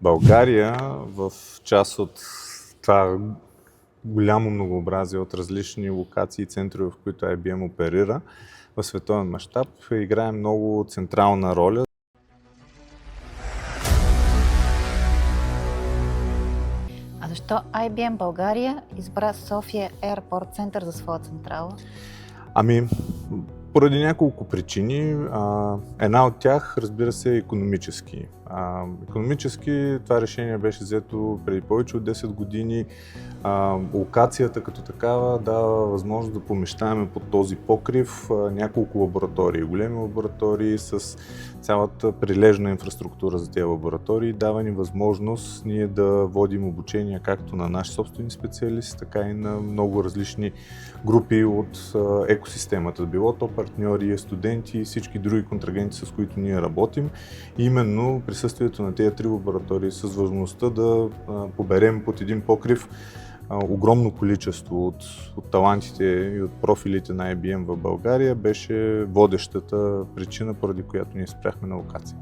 България в част от това голямо многообразие от различни локации и центрове, в които IBM оперира в световен мащаб, играе много централна роля. А защо IBM България избра София Airport Center за своя централа? Поради няколко причини. Една от тях, разбира се, е икономически. Икономически това решение беше взето преди повече от 10 години. Локацията като такава дава възможност да помещаваме под този покрив няколко лаборатории, големи лаборатории с цялата прилежна инфраструктура за тези лаборатории. Дава ни възможност ние да водим обучение както на наши собствени специалисти, така и на много различни групи от екосистемата. Било то партньори, студенти и всички други контрагенти, с които ние работим. И именно присъствието на тези 3 лаборатории с възможността да поберем под един покрив огромно количество от талантите и от профилите на IBM в България беше водещата причина, поради която ние спряхме на локация.